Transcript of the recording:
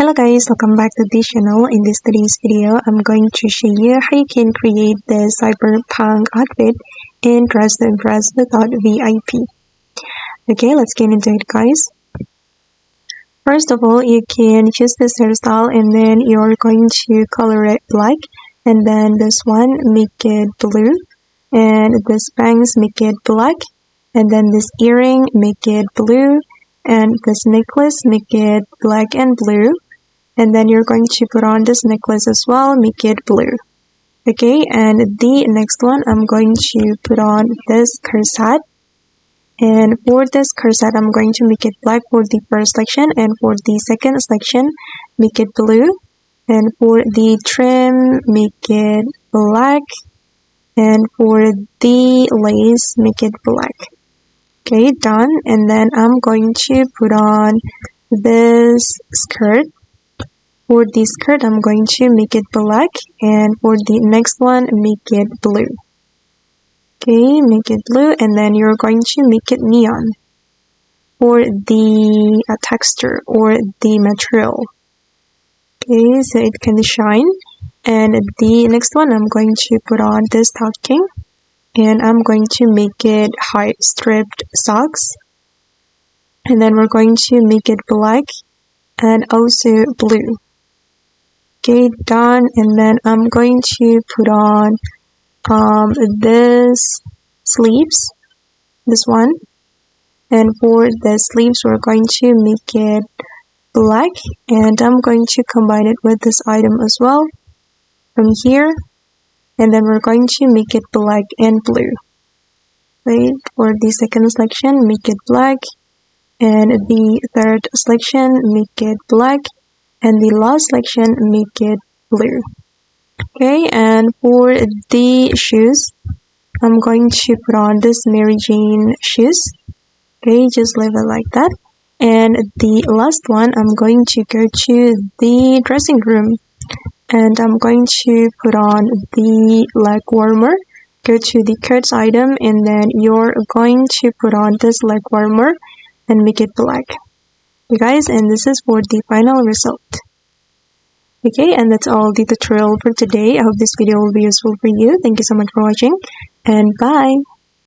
Hello guys, welcome back to this channel. In today's video, I'm going to show you how you can create the Cyberpunk outfit in Dress to Impress without VIP. Okay, let's get into it guys. First of all, you can choose this hairstyle and then you're going to color it black, and then this one make it blue, and this bangs make it black, and then this earring make it blue, and this necklace make it black and blue, and then you're going to put on this necklace as well, make it blue. Okay, and the next one I'm going to put on this curse hat, and for this curse hat I'm going to make it black for the first section, and for the second section make it blue, and for the trim make it black, and for the lace make it black. Okay, done. And then I'm going to put on this skirt. For the skirt, I'm going to make it black, and for the next one, make it blue. Okay, make it blue, and then you're going to make it neon for the texture or the material. Okay, so it can shine. And the next one, I'm going to put on this stocking, and I'm going to make it high striped socks, and then we're going to make it black and also blue. Okay, done. And then I'm going to put on this sleeves, this one, and for the sleeves we're going to make it black, and I'm going to combine it with this item as well from here, and then we're going to make it black and blue. Right, for the second selection make it black, and the third selection make it black, and the last selection make it blue. Okay, and for the shoes I'm going to put on this Mary Jane shoes. Okay, just leave it like that. And the last one I'm going to go to the dressing room, and I'm going to put on the leg warmer. Go to the coats item, and then you're going to put on this leg warmer and make it black. Okay guys, and this is for the final result. Okay, and that's all the tutorial for today. I hope this video will be useful for you. Thank you so much for watching, and bye!